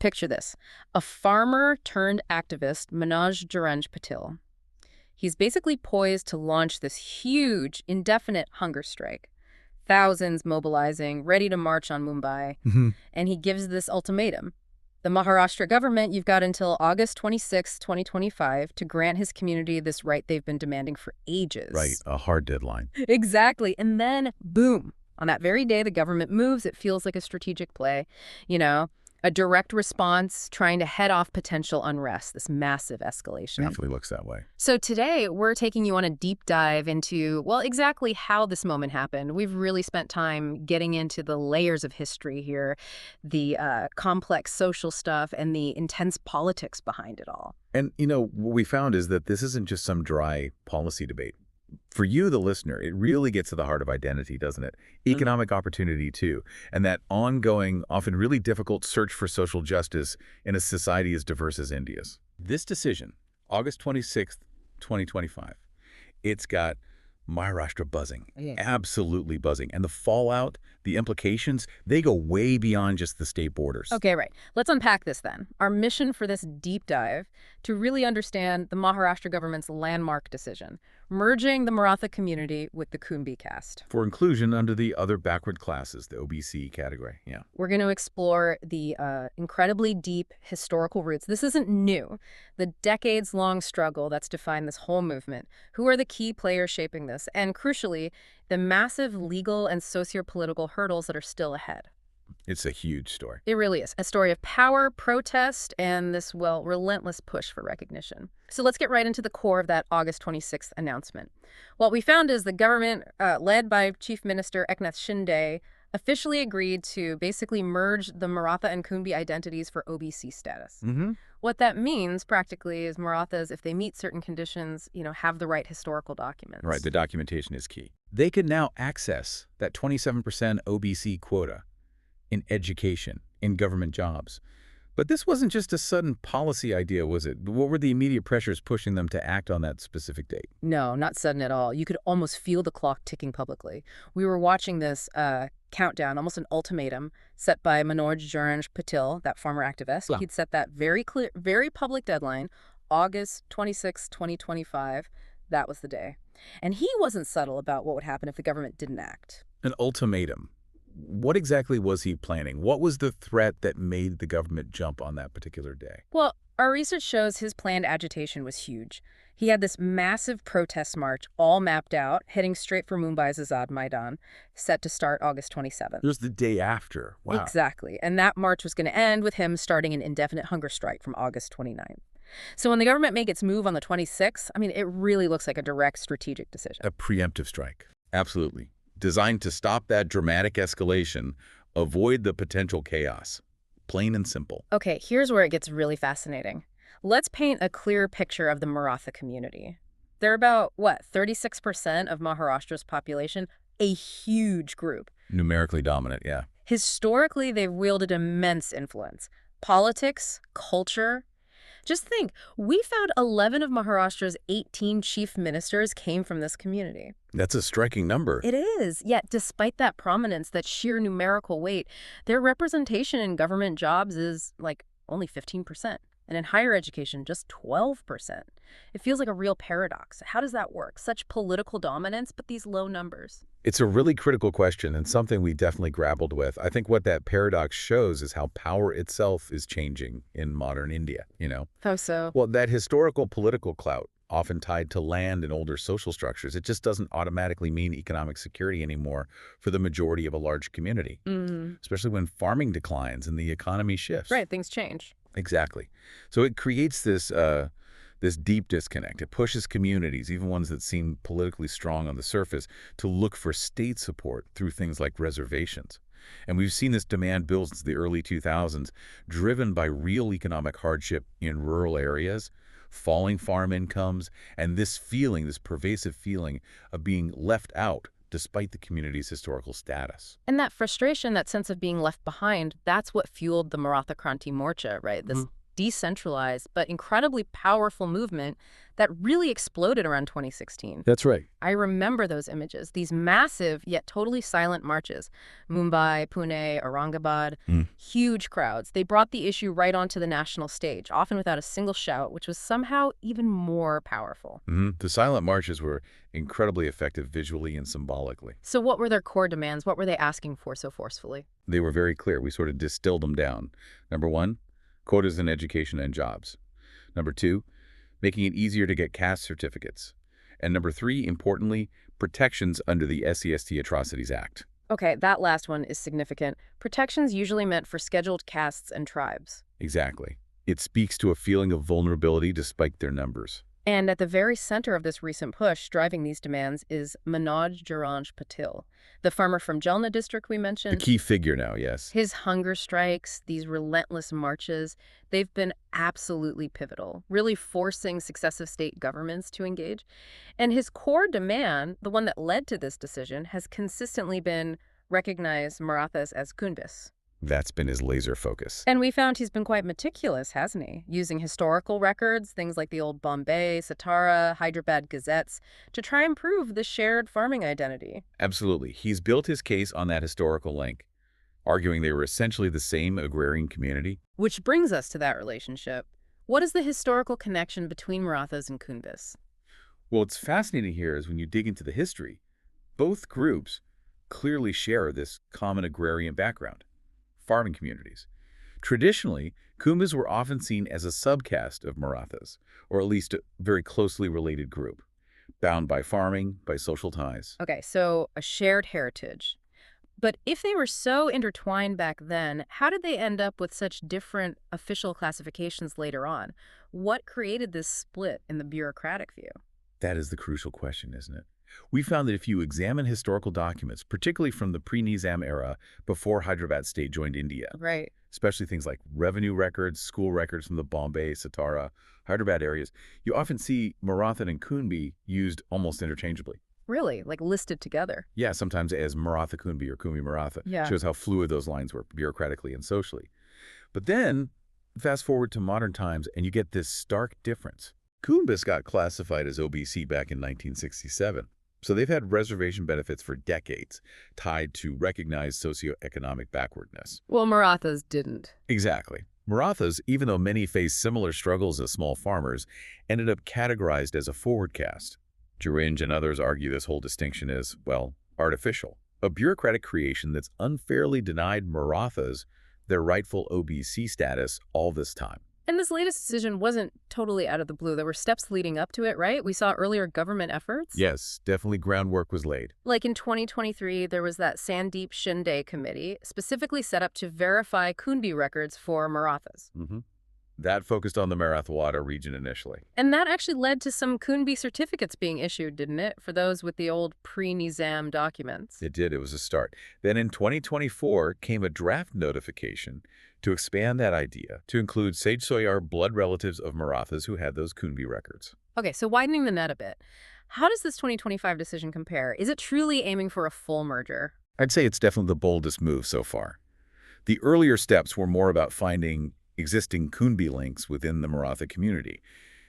Picture this. A farmer turned activist, Manoj Jarange Patil. He's basically poised to launch this huge, indefinite hunger strike. Thousands mobilizing, ready to march on Mumbai. And he gives this ultimatum. The Maharashtra government, you've got until August 26, 2025, to grant his community this right they've been demanding for ages. Right, a hard deadline. Exactly. And then, boom, on that very day the government moves. It feels like a strategic play, a direct response trying to head off potential unrest, this massive escalation. Definitely looks that way. So today, we're taking you on a deep dive into, well, exactly how this moment happened. We've really spent time getting into the layers of history here, the complex social stuff, and the intense politics behind it all. And, what we found is that this isn't just some dry policy debate. For you, the listener, it really gets to the heart of identity, doesn't it? Economic opportunity, too, and that ongoing, often really difficult search for social justice in a society as diverse as India's. This decision, August 26th, 2025, it's got Maharashtra buzzing, absolutely buzzing. And the fallout, the implications, they go way beyond just the state borders. Okay, right. Let's unpack this then. Our mission for this deep dive to really understand the Maharashtra government's landmark decision, merging the Maratha community with the Kunbi caste. For inclusion under the other backward classes, the OBC category, yeah. We're going to explore the incredibly deep historical roots. This isn't new. The decades-long struggle that's defined this whole movement. Who are the key players shaping this? And crucially, the massive legal and socio-political hurdles that are still ahead. It's a huge story. It really is. A story of power, protest, and this, well, relentless push for recognition. So let's get right into the core of that August 26th announcement. What we found is the government, led by Chief Minister Eknath Shinde, officially agreed to basically merge the Maratha and Kunbi identities for OBC status. What that means, practically, is Marathas, if they meet certain conditions, have the right historical documents. Right, the documentation is key. They can now access that 27% OBC quota in education, in government jobs. But this wasn't just a sudden policy idea, was it? What were the immediate pressures pushing them to act on that specific date? No, not sudden at all. You could almost feel the clock ticking publicly. We were watching this countdown, almost an ultimatum, set by Manoj Jarange Patil, that former activist. Wow. He'd set that very clear, very public deadline, August 26, 2025. That was the day. And he wasn't subtle about what would happen if the government didn't act. An ultimatum. What exactly was he planning? What was the threat that made the government jump on that particular day? Well, our research shows his planned agitation was huge. He had this massive protest march all mapped out, heading straight for Mumbai's Azad Maidan, set to start August 27th. It was the day after. Wow. Exactly. And that march was going to end with him starting an indefinite hunger strike from August 29th. So when the government makes its move on the 26th, it really looks like a direct strategic decision. A preemptive strike. Absolutely. Designed to stop that dramatic escalation, avoid the potential chaos. Plain and simple. Okay, here's where it gets really fascinating. Let's paint a clear picture of the Maratha community. They're about, 36% of Maharashtra's population, a huge group. Numerically dominant, yeah. Historically, they've wielded immense influence. Politics, culture. Just think, we found 11 of Maharashtra's 18 chief ministers came from this community. That's a striking number. It is. Yet, despite that prominence, that sheer numerical weight, their representation in government jobs is, only 15%. And in higher education, just 12%. It feels like a real paradox. How does that work? Such political dominance, but these low numbers. It's a really critical question and something we definitely grappled with. I think what that paradox shows is how power itself is changing in modern India, How so? Well, that historical political clout, often tied to land and older social structures, it just doesn't automatically mean economic security anymore for the majority of a large community, especially when farming declines and the economy shifts. Right, things change. Exactly. So it creates this deep disconnect. It pushes communities, even ones that seem politically strong on the surface, to look for state support through things like reservations. And we've seen this demand build since the early 2000s, driven by real economic hardship in rural areas, falling farm incomes, and this pervasive feeling of being left out despite the community's historical status. And that frustration, that sense of being left behind, that's what fueled the Maratha Kranti Morcha, right? This decentralized, but incredibly powerful movement that really exploded around 2016. That's right. I remember those images, these massive yet totally silent marches. Mumbai, Pune, Aurangabad, huge crowds. They brought the issue right onto the national stage, often without a single shout, which was somehow even more powerful. The silent marches were incredibly effective visually and symbolically. So what were their core demands? What were they asking for so forcefully? They were very clear. We sort of distilled them down. Number one, quotas in education and jobs. Number two, making it easier to get caste certificates. And number three, importantly, protections under the SCST Atrocities Act. Okay, that last one is significant. Protections usually meant for scheduled castes and tribes. Exactly. It speaks to a feeling of vulnerability despite their numbers. And at the very center of this recent push driving these demands is Manoj Jarange Patil, the farmer from Jalna district we mentioned. The key figure now, yes. His hunger strikes, these relentless marches, they've been absolutely pivotal, really forcing successive state governments to engage. And his core demand, the one that led to this decision, has consistently been recognize Marathas as Kunbis. That's been his laser focus. And we found he's been quite meticulous, hasn't he? Using historical records, things like the old Bombay, Satara, Hyderabad gazettes, to try and prove the shared farming identity. Absolutely. He's built his case on that historical link, arguing they were essentially the same agrarian community. Which brings us to that relationship. What is the historical connection between Marathas and Kunbis? Well, what's fascinating here is when you dig into the history, both groups clearly share this common agrarian background. Farming communities. Traditionally, Kunbis were often seen as a subcaste of Marathas, or at least a very closely related group, bound by farming, by social ties. Okay, so a shared heritage. But if they were so intertwined back then, how did they end up with such different official classifications later on? What created this split in the bureaucratic view? That is the crucial question, isn't it? We found that if you examine historical documents, particularly from the pre-Nizam era before Hyderabad state joined India, Right. especially things like revenue records, school records from the Bombay, Satara, Hyderabad areas, you often see Maratha and Kunbi used almost interchangeably. Really? Like listed together? Yeah, sometimes as Maratha-Kunbi or Kunbi-Maratha. Yeah. Shows how fluid those lines were bureaucratically and socially. But then, fast forward to modern times, and you get this stark difference. Kunbis got classified as OBC back in 1967. So they've had reservation benefits for decades, tied to recognized socioeconomic backwardness. Well, Marathas didn't. Exactly. Marathas, even though many faced similar struggles as small farmers, ended up categorized as a forward caste. Jarange and others argue this whole distinction is, well, artificial. A bureaucratic creation that's unfairly denied Marathas their rightful OBC status all this time. And this latest decision wasn't totally out of the blue. There were steps leading up to it, right? We saw earlier government efforts. Yes, definitely groundwork was laid. Like in 2023, there was that Sandeep Shinde committee specifically set up to verify Kunbi records for Marathas. That focused on the Maratha region initially. And that actually led to some Kunbi certificates being issued, didn't it? For those with the old pre-Nizam documents. It did. It was a start. Then in 2024 came a draft notification to expand that idea to include Sage Soyar blood relatives of Marathas who had those Kunbi records. Okay, so widening the net a bit. How does this 2025 decision compare? Is it truly aiming for a full merger? I'd say it's definitely the boldest move so far. The earlier steps were more about finding existing Kunbi links within the Maratha community.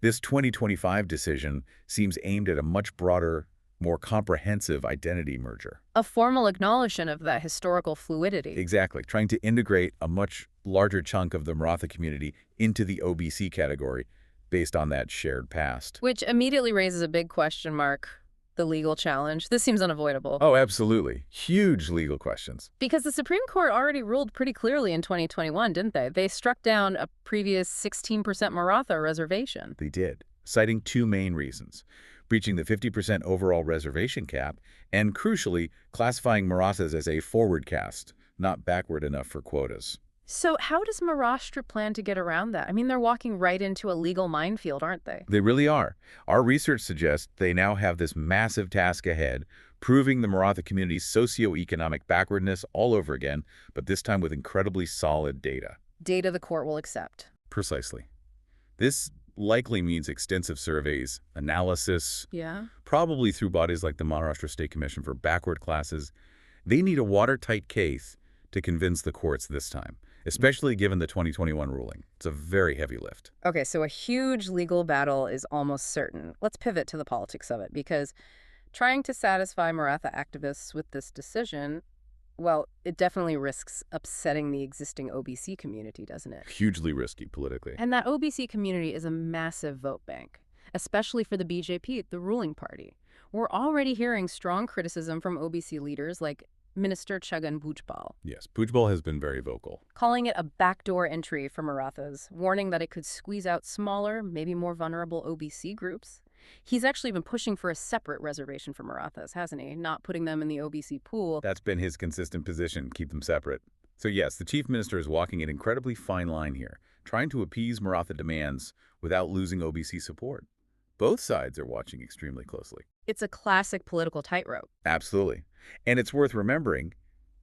This 2025 decision seems aimed at a much broader, more comprehensive identity merger. A formal acknowledgement of that historical fluidity. Exactly, trying to integrate a much larger chunk of the Maratha community into the OBC category based on that shared past. Which immediately raises a big question mark. The legal challenge. This seems unavoidable. Oh, absolutely. Huge legal questions. Because the Supreme Court already ruled pretty clearly in 2021, didn't they? They struck down a previous 16% Maratha reservation. They did, citing two main reasons: breaching the 50% overall reservation cap, and crucially, classifying Marathas as a forward caste, not backward enough for quotas. So how does Maharashtra plan to get around that? I mean, they're walking right into a legal minefield, aren't they? They really are. Our research suggests they now have this massive task ahead, proving the Maratha community's socioeconomic backwardness all over again, but this time with incredibly solid data. Data the court will accept. Precisely. This likely means extensive surveys, analysis, Yeah? probably through bodies like the Maharashtra State Commission for Backward Classes. They need a watertight case to convince the courts this time, especially given the 2021 ruling. It's a very heavy lift. Okay, so a huge legal battle is almost certain. Let's pivot to the politics of it, because trying to satisfy Maratha activists with this decision, well, it definitely risks upsetting the existing OBC community, doesn't it? Hugely risky politically. And that OBC community is a massive vote bank, especially for the BJP, the ruling party. We're already hearing strong criticism from OBC leaders like Minister Chhagan Bhujbal, Yes, Bhujbal has been very vocal. calling it a backdoor entry for Marathas, warning that it could squeeze out smaller, maybe more vulnerable OBC groups. He's actually been pushing for a separate reservation for Marathas, hasn't he? Not putting them in the OBC pool. That's been his consistent position, keep them separate. So yes, the chief minister is walking an incredibly fine line here, trying to appease Maratha demands without losing OBC support. Both sides are watching extremely closely. It's a classic political tightrope. Absolutely. And it's worth remembering,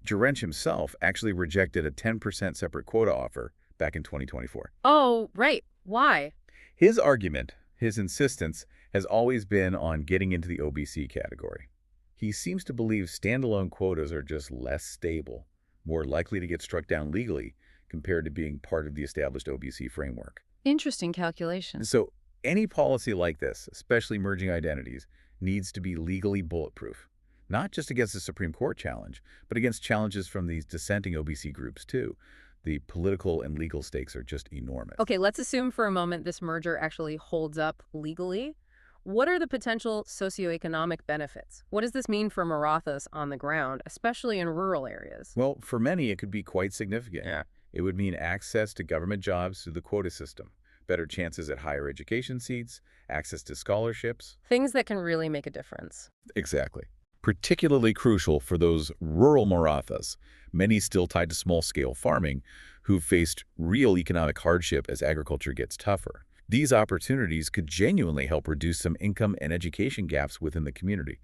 Jarange himself actually rejected a 10% separate quota offer back in 2024. Oh, right. Why? His argument, his insistence, has always been on getting into the OBC category. He seems to believe standalone quotas are just less stable, more likely to get struck down legally compared to being part of the established OBC framework. Interesting calculation. So any policy like this, especially merging identities, needs to be legally bulletproof. Not just against the Supreme Court challenge, but against challenges from these dissenting OBC groups too. The political and legal stakes are just enormous. Okay, let's assume for a moment this merger actually holds up legally. What are the potential socioeconomic benefits? What does this mean for Marathas on the ground, especially in rural areas? Well, for many, it could be quite significant. Yeah. It would mean access to government jobs through the quota system, better chances at higher education seats, access to scholarships. Things that can really make a difference. Exactly. Particularly crucial for those rural Marathas, many still tied to small-scale farming, who've faced real economic hardship as agriculture gets tougher. These opportunities could genuinely help reduce some income and education gaps within the community,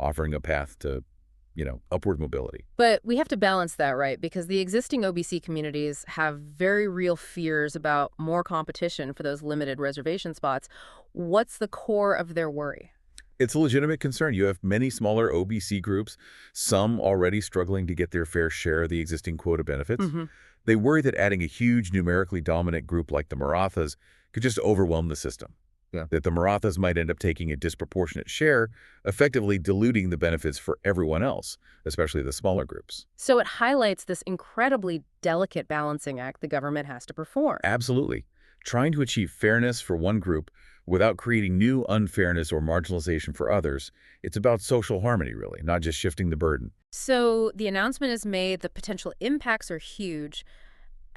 offering a path to, upward mobility. But we have to balance that, right? Because the existing OBC communities have very real fears about more competition for those limited reservation spots. What's the core of their worry? It's a legitimate concern. You have many smaller OBC groups, some already struggling to get their fair share of the existing quota benefits. They worry that adding a huge numerically dominant group like the Marathas could just overwhelm the system. That the Marathas might end up taking a disproportionate share, effectively diluting the benefits for everyone else, especially the smaller groups. So it highlights this incredibly delicate balancing act the government has to perform. Absolutely. Trying to achieve fairness for one group without creating new unfairness or marginalization for others, it's about social harmony, really, not just shifting the burden. So the announcement is made, the potential impacts are huge.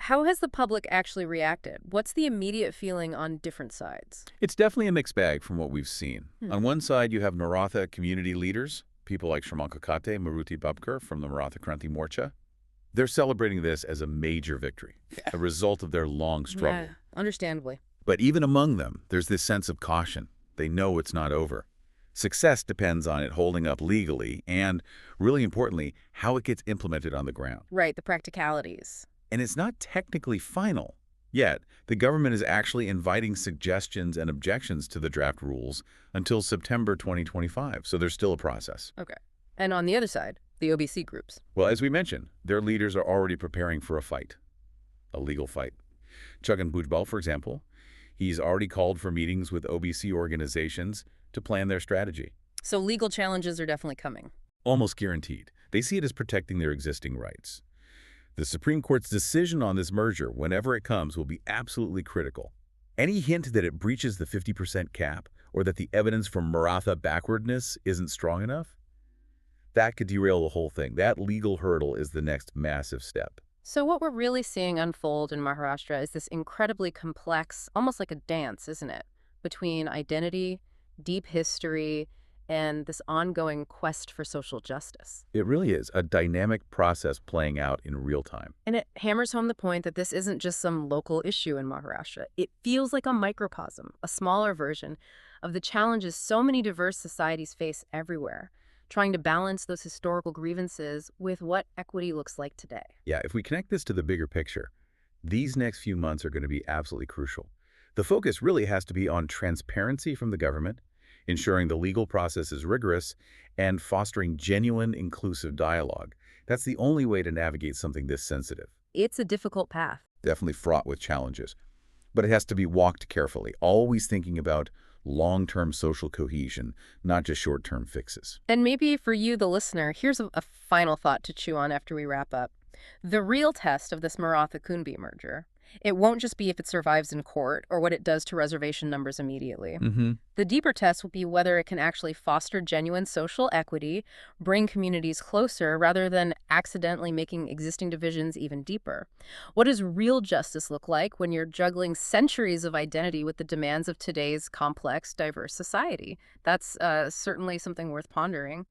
How has the public actually reacted? What's the immediate feeling on different sides? It's definitely a mixed bag from what we've seen. On one side, you have Maratha community leaders, people like Shraman Kakate, Maruti Babkar from the Maratha Kranti Morcha. They're celebrating this as a major victory, a result of their long struggle. Yeah, understandably. But even among them, there's this sense of caution. They know it's not over. Success depends on it holding up legally and, really importantly, how it gets implemented on the ground. Right, the practicalities. And it's not technically final. Yet, the government is actually inviting suggestions and objections to the draft rules until September 2025, so there's still a process. Okay. And on the other side, the OBC groups. Well, as we mentioned, their leaders are already preparing for a fight, a legal fight. Chhagan Bhujbal, for example, he's already called for meetings with OBC organizations to plan their strategy. So legal challenges are definitely coming. Almost guaranteed. They see it as protecting their existing rights. The Supreme Court's decision on this merger, whenever it comes, will be absolutely critical. Any hint that it breaches the 50% cap or that the evidence for Maratha backwardness isn't strong enough, that could derail the whole thing. That legal hurdle is the next massive step. So what we're really seeing unfold in Maharashtra is this incredibly complex, almost like a dance, isn't it? Between identity, deep history, and this ongoing quest for social justice. It really is a dynamic process playing out in real time. And it hammers home the point that this isn't just some local issue in Maharashtra. It feels like a microcosm, a smaller version of the challenges so many diverse societies face everywhere, trying to balance those historical grievances with what equity looks like today. Yeah, if we connect this to the bigger picture, these next few months are going to be absolutely crucial. The focus really has to be on transparency from the government, ensuring the legal process is rigorous, and fostering genuine, inclusive dialogue. That's the only way to navigate something this sensitive. It's a difficult path. Definitely fraught with challenges. But it has to be walked carefully, always thinking about long-term social cohesion, not just short-term fixes. And maybe for you, the listener, here's a final thought to chew on after we wrap up. The real test of this Maratha-Kunbi merger, it won't just be if it survives in court or what it does to reservation numbers immediately. Mm-hmm. The deeper test will be whether it can actually foster genuine social equity, bring communities closer rather than accidentally making existing divisions even deeper. What does real justice look like when you're juggling centuries of identity with the demands of today's complex, diverse society? That's certainly something worth pondering.